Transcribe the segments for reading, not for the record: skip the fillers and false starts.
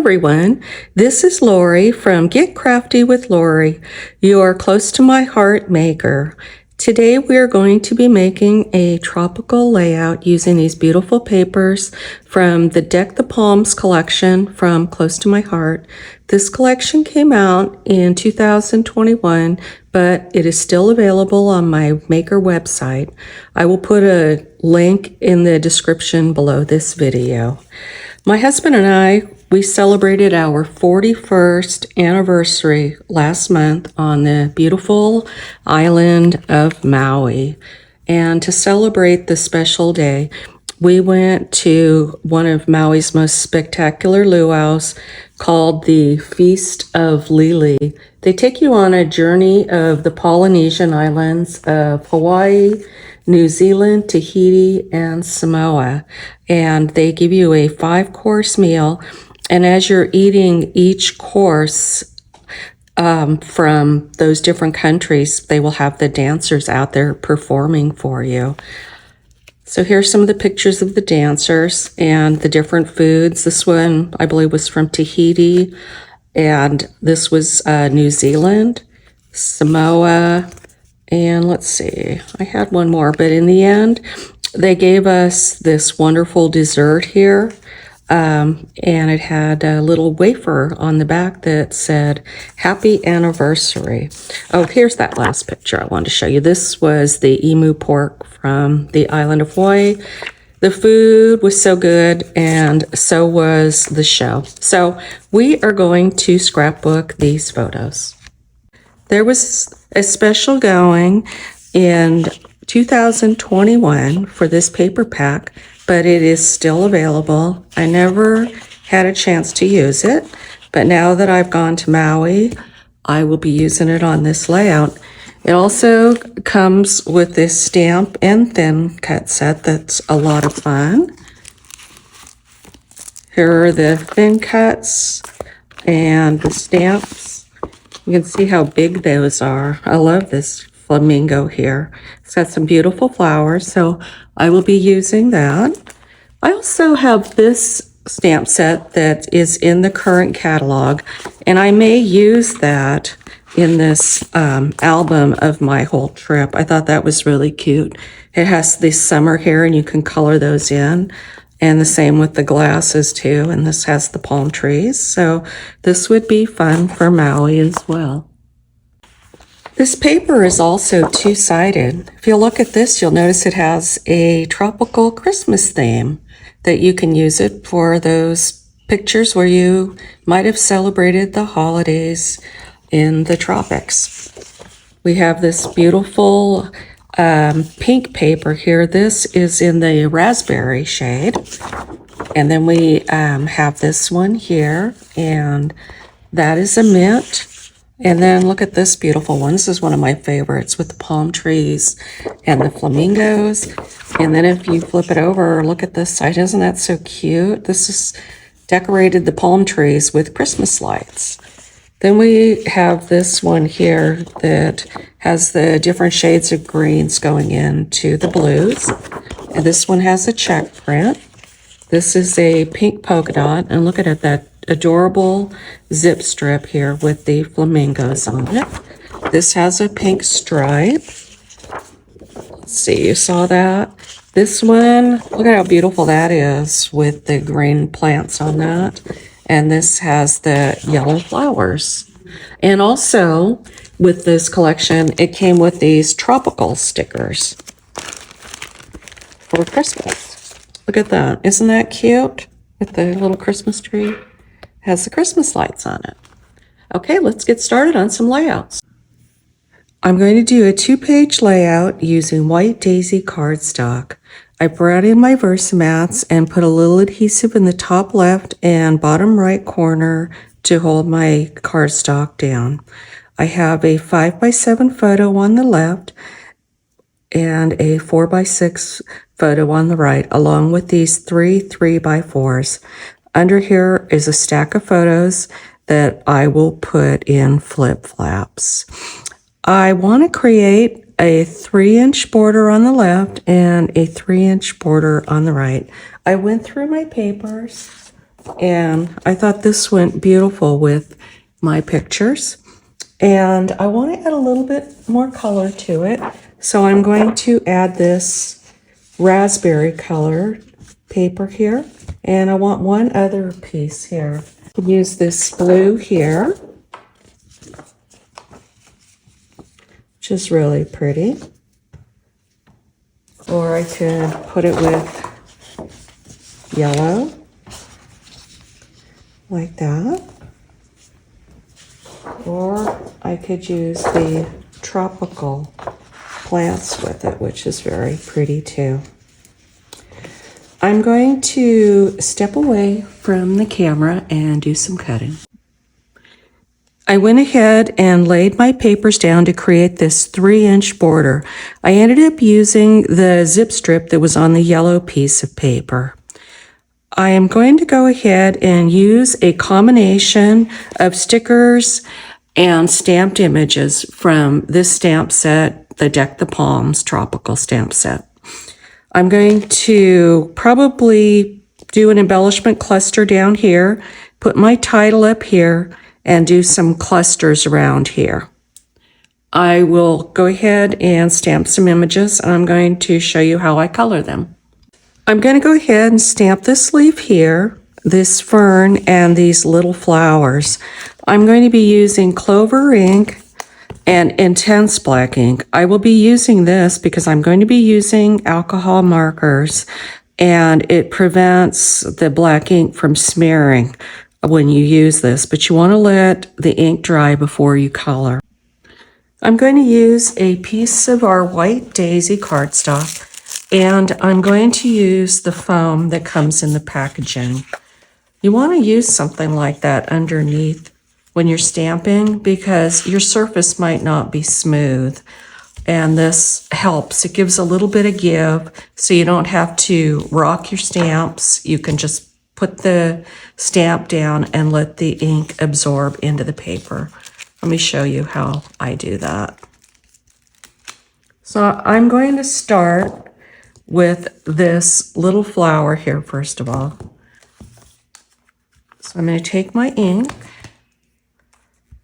everyone, this is Lori from Get Crafty with Lori, your close to my heart maker. Today we are going to be making a tropical layout using these beautiful papers from the Deck the Palms collection from Close to My Heart. This collection came out in 2021, but it is still available on my maker website. I will put a link in the description below this video. My husband and I, we celebrated our 41st anniversary last month on the beautiful island of Maui. And to celebrate this special day, we went to one of Maui's most spectacular luau's called the Feast of Lili. They take you on a journey of the Polynesian islands of Hawaii, New Zealand, Tahiti, and Samoa. And they give you a 5-course meal. And as you're eating each course from those different countries, they will have the dancers out there performing for you. So here's some of the pictures of the dancers and the different foods. This one, I believe, was from Tahiti, and this was New Zealand, Samoa, and let's see, I had one more, but in the end, they gave us this wonderful dessert here. And it had a little wafer on the back that said, Happy Anniversary. Oh, here's that last picture I wanted to show you. This was the emu pork from the island of Hawaii. The food was so good, and so was the show. So we are going to scrapbook these photos. There was a special going in 2021 for this paper pack, but it is still available. I never had a chance to use it, but now that I've gone to Maui, I will be using it on this layout. It also comes with this stamp and thin cut set that's a lot of fun. Here are the thin cuts and the stamps. You can see how big those are. I love this flamingo here. It's got some beautiful flowers, so I will be using that. I also have this stamp set that is in the current catalog, and I may use that in this album of my whole trip. I thought that was really cute. It has this summer here, and you can color those in, and the same with the glasses too, and this has the palm trees, so this would be fun for Maui as well. This paper is also two-sided. If you look at this, you'll notice it has a tropical Christmas theme that you can use it for those pictures where you might have celebrated the holidays in the tropics. We have this beautiful pink paper here. This is in the raspberry shade. And then we have this one here, and that is a mint. And then look at this beautiful one. This is one of my favorites with the palm trees and the flamingos. And then if you flip it over, look at this side. Isn't that so cute? This is decorated the palm trees with Christmas lights. Then we have this one here that has the different shades of greens going into the blues. And this one has a check print. This is a pink polka dot. And look at that adorable zip strip here with the flamingos on it. This has a pink stripe. Let's see, you saw that? This one, look at how beautiful that is with the green plants on that. And this has the yellow flowers. And also with this collection, it came with these tropical stickers for Christmas. Look at that. Isn't that cute? With the little Christmas tree. Has the Christmas lights on it. Okay, let's get started on some layouts. I'm going to do a 2-page layout using White Daisy cardstock. I brought in my VersaMats and put a little adhesive in the top left and bottom right corner to hold my cardstock down. I have a 5x7 photo on the left and a 4x6 photo on the right, along with these 3 3x4s. Under here is a stack of photos that I will put in flip-flaps. I want to create a 3-inch border on the left and a 3-inch border on the right. I went through my papers and I thought this went beautiful with my pictures. And I want to add a little bit more color to it, so I'm going to add this raspberry color paper here, and I want one other piece here. Use this blue here, which is really pretty, or I could put it with yellow like that, or I could use the tropical plants with it, which is very pretty too. I'm going to step away from the camera and do some cutting. I went ahead and laid my papers down to create this 3-inch border. I ended up using the zip strip that was on the yellow piece of paper. I am going to go ahead and use a combination of stickers and stamped images from this stamp set, the Deck the Palms Tropical Stamp Set. I'm going to probably do an embellishment cluster down here, put my title up here, and do some clusters around here. I will go ahead and stamp some images, and I'm going to show you how I color them. I'm going to go ahead and stamp this leaf here, this fern, and these little flowers. I'm going to be using Clover ink and intense black ink. I will be using this because I'm going to be using alcohol markers, and it prevents the black ink from smearing when you use this, but you want to let the ink dry before you color. I'm going to use a piece of our White Daisy cardstock, and I'm going to use the foam that comes in the packaging. You want to use something like that underneath when you're stamping because your surface might not be smooth, and this helps. It gives a little bit of give so you don't have to rock your stamps. You can just put the stamp down and let the ink absorb into the paper. Let me show you how I do that. So I'm going to start with this little flower here first of all. So I'm going to take my ink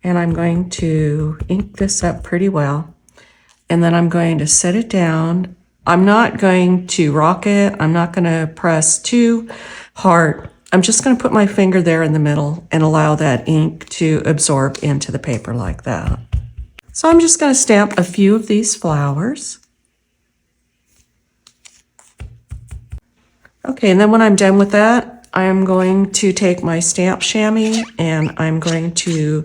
and I'm going to ink this up pretty well. And then I'm going to set it down. I'm not going to rock it. I'm not going to press too hard. I'm just going to put my finger there in the middle and allow that ink to absorb into the paper like that. So I'm just going to stamp a few of these flowers. Okay, and then when I'm done with that, I'm going to take my stamp chamois and I'm going to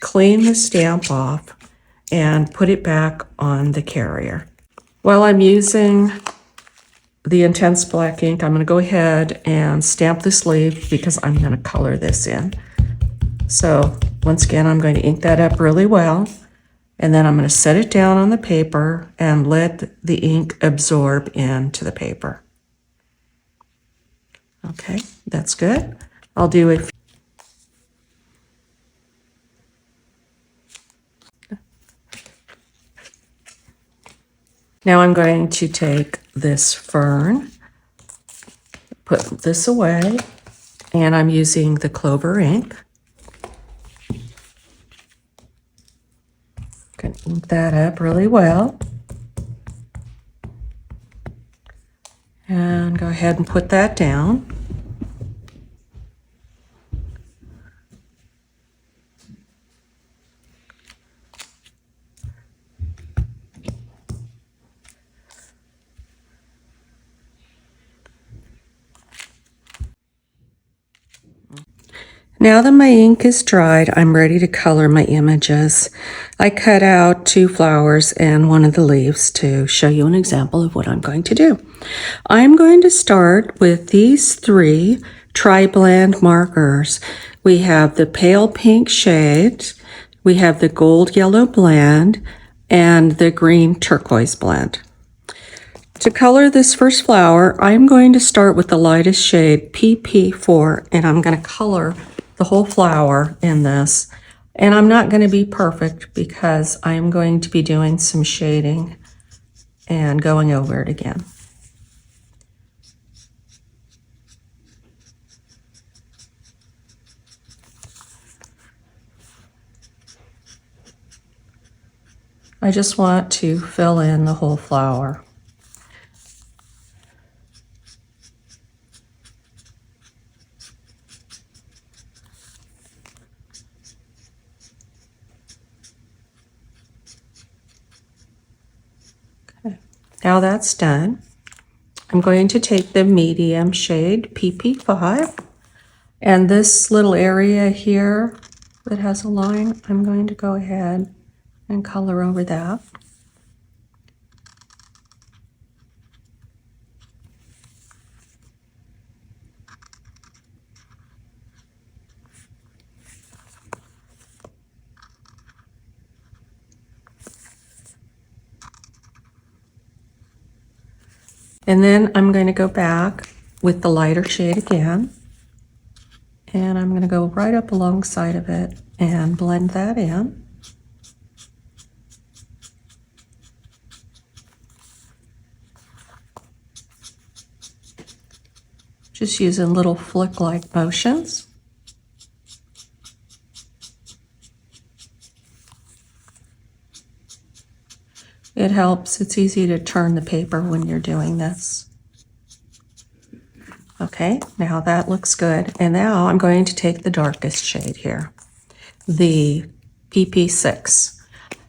clean the stamp off and put it back on the carrier. While I'm using the intense black ink, I'm going to go ahead and stamp this leaf because I'm going to color this in. So once again, I'm going to ink that up really well, and then I'm going to set it down on the paper and let the ink absorb into the paper. Okay, that's good. I'll do a Now I'm going to take this fern, put this away, and I'm using the Clover ink. Going to ink that up really well. And go ahead and put that down. Now that my ink is dried, I'm ready to color my images. I cut out 2 flowers and one of the leaves to show you an example of what I'm going to do. I'm going to start with these 3 TriBlend markers. We have the pale pink shade, we have the gold yellow blend, and the green turquoise blend. To color this first flower, I'm going to start with the lightest shade, PP4, and I'm going to color the whole flower in this. And I'm not going to be perfect because I'm going to be doing some shading and going over it again. I just want to fill in the whole flower. Okay, now that's done. I'm going to take the medium shade PP5, and this little area here that has a line, I'm going to go ahead and color over that. And then I'm going to go back with the lighter shade again, and I'm going to go right up alongside of it and blend that in. Just using little flick-like motions. It helps. It's easy to turn the paper when you're doing this. Okay, now that looks good. And now I'm going to take the darkest shade here, the PP6.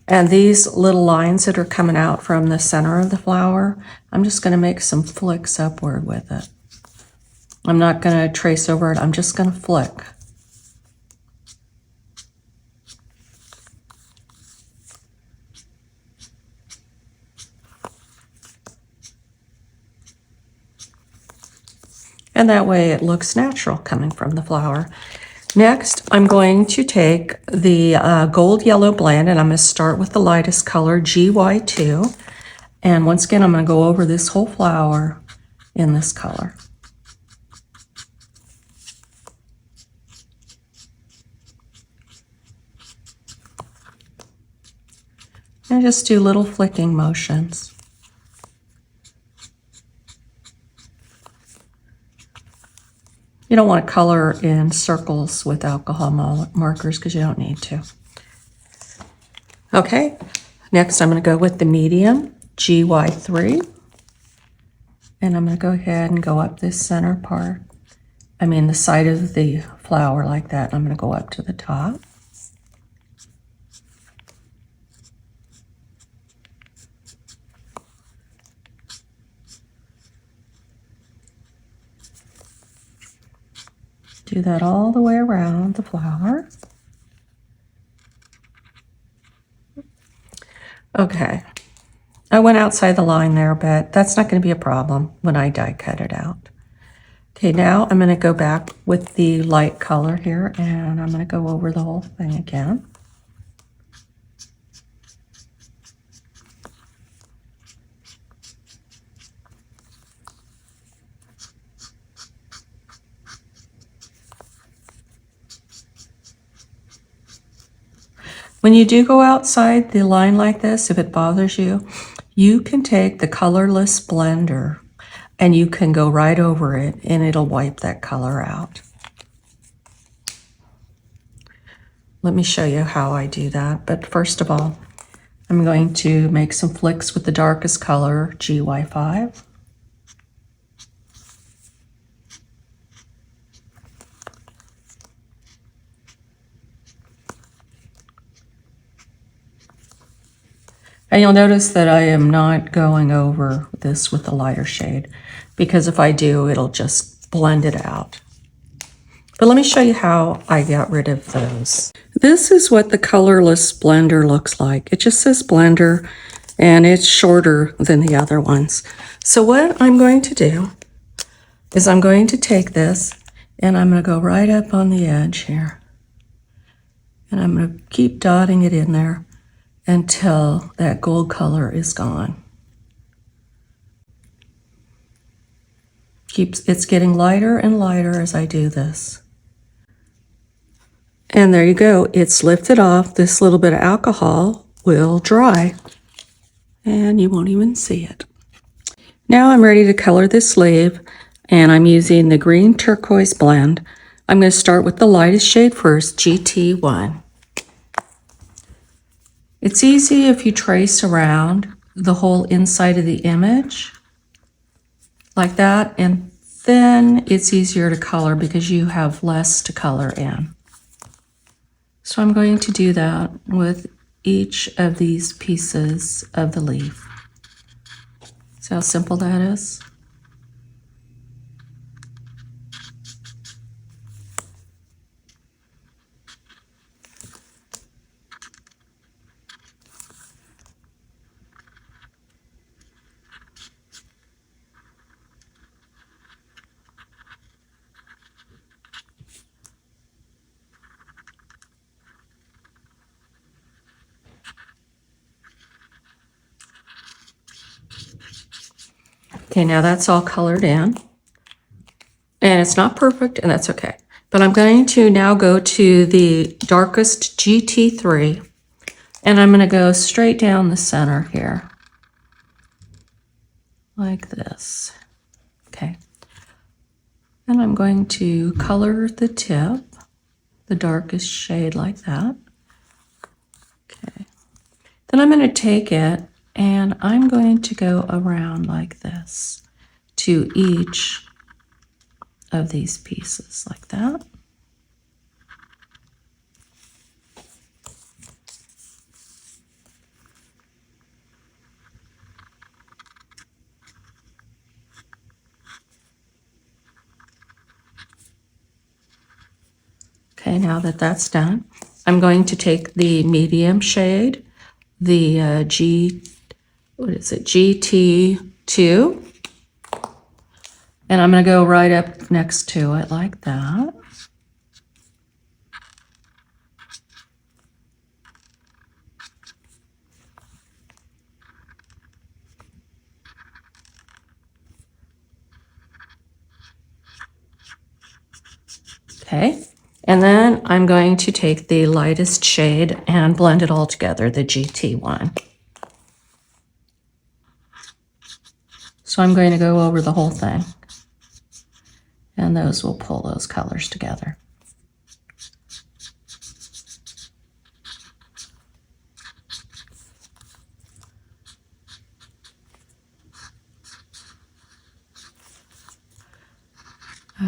And these little lines that are coming out from the center of the flower, I'm just going to make some flicks upward with it. I'm not going to trace over it. I'm just going to flick. And that way it looks natural coming from the flower. Next, I'm going to take the gold yellow blend, and I'm going to start with the lightest color, GY2. And once again, I'm going to go over this whole flower in this color. And just do little flicking motions. You don't want to color in circles with alcohol markers because you don't need to. Okay, next I'm going to go with the medium, GY3. And I'm going to go ahead and go up this center part. I mean the side of the flower like that. I'm going to go up to the top. Do that all the way around the flower. Okay, I went outside the line there, but that's not going to be a problem when I die cut it out. Okay, now I'm going to go back with the light color here, and I'm going to go over the whole thing again. When you do go outside the line like this, if it bothers you, you can take the colorless blender and you can go right over it and it'll wipe that color out. Let me show you how I do that. But first of all, I'm going to make some flicks with the darkest color, GY5. And you'll notice that I am not going over this with a lighter shade, because if I do, it'll just blend it out. But let me show you how I got rid of those. This is what the colorless blender looks like. It just says blender, and it's shorter than the other ones. So what I'm going to do is I'm going to take this, and I'm going to go right up on the edge here. And I'm going to keep dotting it in there until that gold color is gone. It's getting lighter and lighter as I do this. And there you go, it's lifted off. This little bit of alcohol will dry and you won't even see it. Now I'm ready to color this sleeve, and I'm using the green turquoise blend. I'm going to start with the lightest shade first, GT1. It's easy if you trace around the whole inside of the image like that, and then it's easier to color because you have less to color in. So I'm going to do that with each of these pieces of the leaf. See how simple that is? Okay, now that's all colored in. And it's not perfect, and that's okay. But I'm going to now go to the darkest GT3, and I'm going to go straight down the center here, like this. Okay. And I'm going to color the tip, the darkest shade like that. Okay. Then I'm going to take it, and I'm going to go around like this to each of these pieces like that. Okay, now that that's done, I'm going to take the medium shade, the GT2, and I'm going to go right up next to it like that. Okay, and then I'm going to take the lightest shade and blend it all together, the GT1. So I'm going to go over the whole thing, and those will pull those colors together.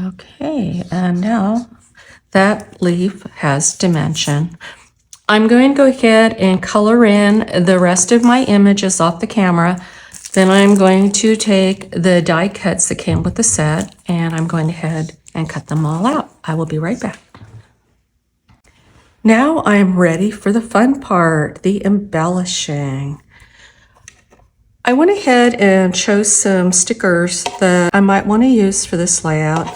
Okay, and now that leaf has dimension. I'm going to go ahead and color in the rest of my images off the camera. Then I'm going to take the die cuts that came with the set, and I'm going ahead and cut them all out. I will be right back. Now I'm ready for the fun part, the embellishing. I went ahead and chose some stickers that I might want to use for this layout.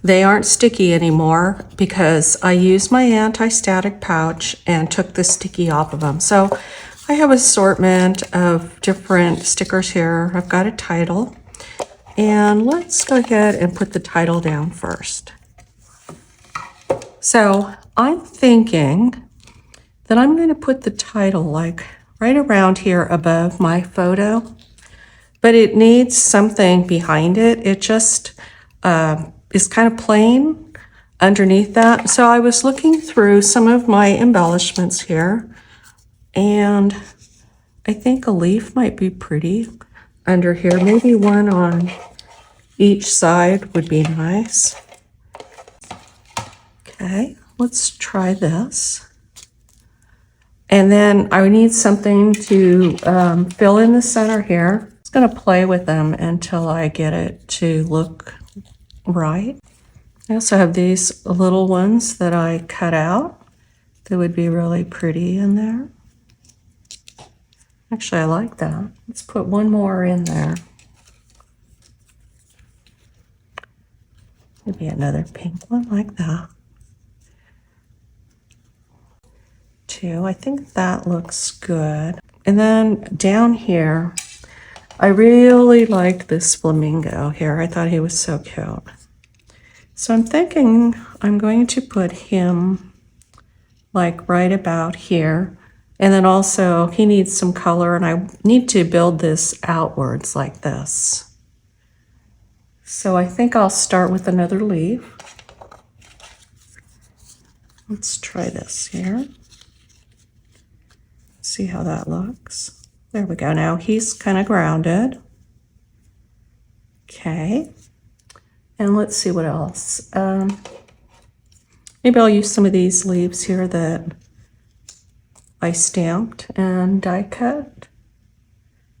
They aren't sticky anymore because I used my anti-static pouch and took the sticky off of them. So I have an assortment of different stickers here. I've got a title, and let's go ahead and put the title down first. So I'm thinking that I'm going to put the title like right around here above my photo, but it needs something behind it. It just is kind of plain underneath that. So I was looking through some of my embellishments here, and I think a leaf might be pretty under here. Maybe one on each side would be nice. Okay, let's try this. And then I need something to fill in the center here. I'm just gonna play with them until I get it to look right. I also have these little ones that I cut out that would be really pretty in there. Actually, I like that. Let's put one more in there. Maybe another pink one like that. Two, I think that looks good. And then down here, I really like this flamingo here. I thought he was so cute. So I'm thinking I'm going to put him like right about here. And then also he needs some color, and I need to build this outwards like this. So I think I'll start with another leaf. Let's try this here. See how that looks? There we go. Now he's kind of grounded. Okay. And let's see what else. Maybe I'll use some of these leaves here that I stamped and die cut.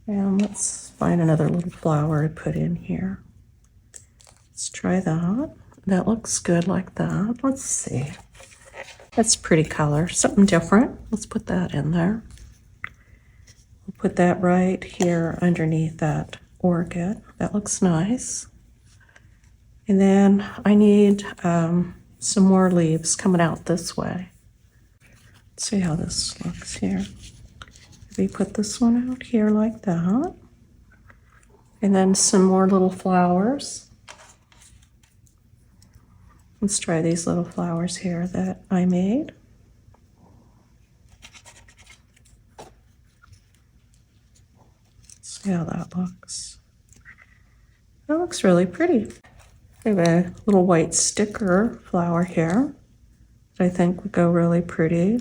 And let's find another little flower to put in here. Let's try that. That looks good like that. Let's see. That's pretty color, something different. Let's put that in there. We'll put that right here underneath that orchid. That looks nice. And then I need some more leaves coming out this way. Let's see how this looks here. Maybe put this one out here like that. And then some more little flowers. Let's try these little flowers here that I made. See how that looks. That looks really pretty. I have a little white sticker flower here that I think would go really pretty.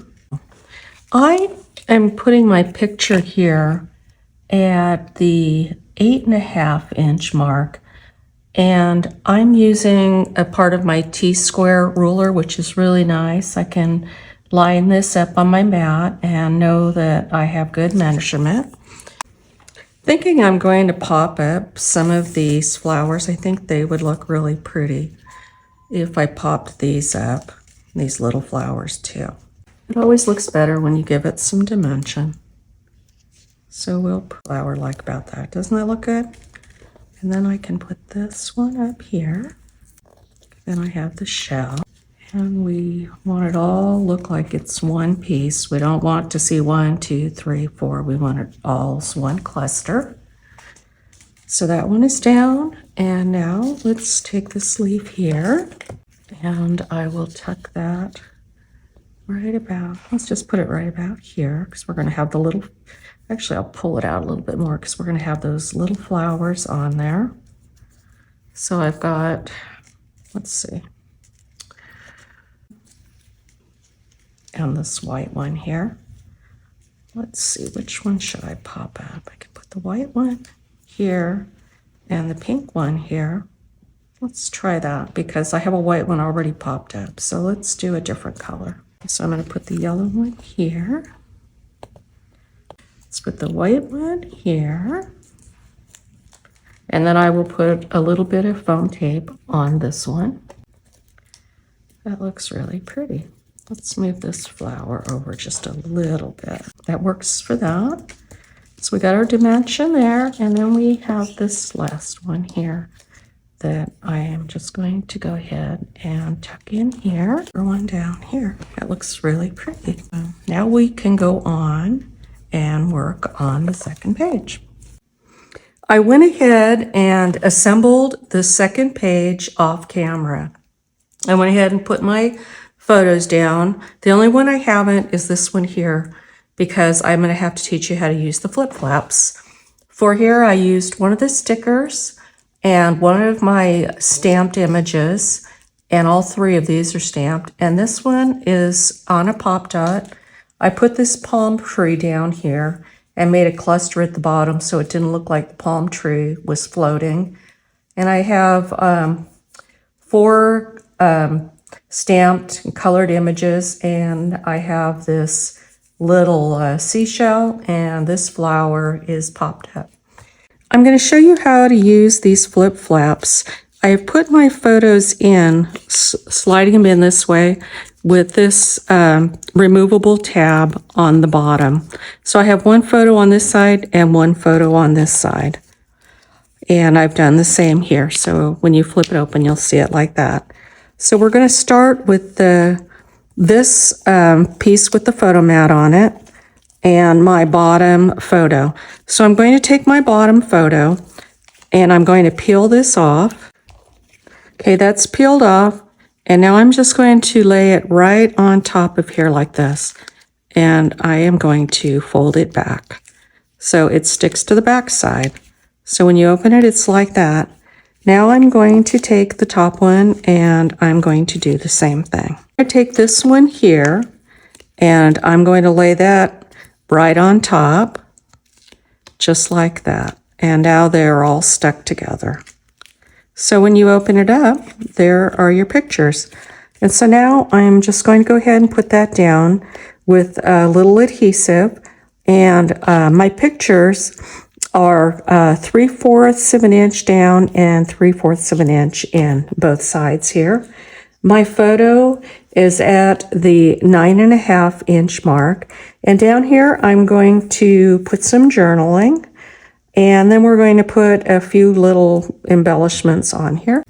I am putting my picture here at the 8.5 inch mark, and I'm using a part of my T-square ruler, which is really nice. I can line this up on my mat and know that I have good measurement. Thinking I'm going to pop up some of these flowers. I think they would look really pretty if I popped these up, these little flowers too. It always looks better when you give it some dimension. So we'll put a flower like about that. Doesn't that look good? And then I can put this one up here. Then I have the shell. And we want it all look like it's one piece. We don't want to see 1, 2, 3, 4. We want it all as one cluster. So that one is down. And now let's take this leaf here. And I will tuck that right about, let's just put it right about here, because we're going to have the little, actually I'll pull it out a little bit more because we're going to have those little flowers on there. So I've got, let's see, and this white one here. Let's see, which one should I pop up? I could put the white one here and the pink one here. Let's try that because I have a white one already popped up. So let's do a different color. So I'm going to put the yellow one here. Let's put the white one here. And then I will put a little bit of foam tape on this one. That looks really pretty. Let's move this flower over just a little bit. That works for that. So we got our dimension there, and then we have this last one here that I am just going to go ahead and tuck in here. Or one down here. That looks really pretty. Now we can go on and work on the second page. I went ahead and assembled the second page off camera. I went ahead and put my photos down. The only one I haven't is this one here, because I'm going to have to teach you how to use the flip flaps. For here, I used one of the stickers and one of my stamped images, and all three of these are stamped. And this one is on a pop dot. I put this palm tree down here and made a cluster at the bottom so it didn't look like the palm tree was floating. And I have 4 stamped and colored images, and I have this little seashell, and this flower is popped up. I'm going to show you how to use these flip flaps. I have put my photos in, sliding them in this way with this removable tab on the bottom. So I have one photo on this side and one photo on this side. And I've done the same here. So when you flip it open, you'll see it like that. So we're going to start with this piece with the photo mat on it and my bottom photo. So I'm going to take my bottom photo and I'm going to peel this off. Okay, that's peeled off. And now I'm just going to lay it right on top of here like this. And I am going to fold it back so it sticks to the back side. So when you open it, it's like that. Now I'm going to take the top one and I'm going to do the same thing. I take this one here and I'm going to lay that right on top, just like that. And now they're all stuck together. So when you open it up, there are your pictures. And so now I'm just going to go ahead and put that down with a little adhesive. And my pictures are 3/4 of an inch down and 3/4 of an inch in both sides here. My photo is at the 9.5 inch mark. And down here, I'm going to put some journaling. And then we're going to put a few little embellishments on here.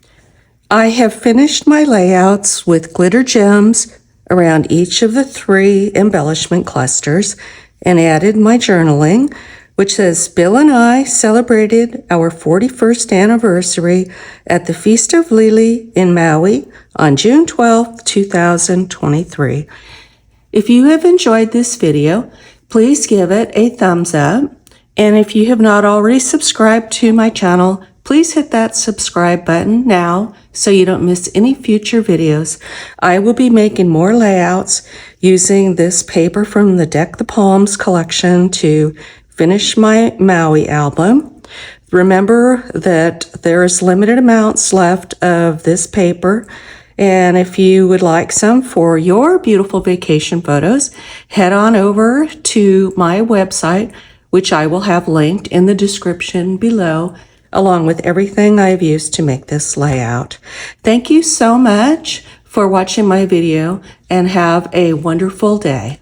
I have finished my layouts with glitter gems around each of the 3 embellishment clusters and added my journaling, which says, Bill and I celebrated our 41st anniversary at the Feast of Lili in Maui on June 12th, 2023. If you have enjoyed this video, please give it a thumbs up. And if you have not already subscribed to my channel, please hit that subscribe button now so you don't miss any future videos. I will be making more layouts using this paper from the Deck the Palms collection to finish my Maui album. Remember that there is limited amounts left of this paper. And if you would like some for your beautiful vacation photos, head on over to my website, which I will have linked in the description below, along with everything I've used to make this layout. Thank you so much for watching my video and have a wonderful day.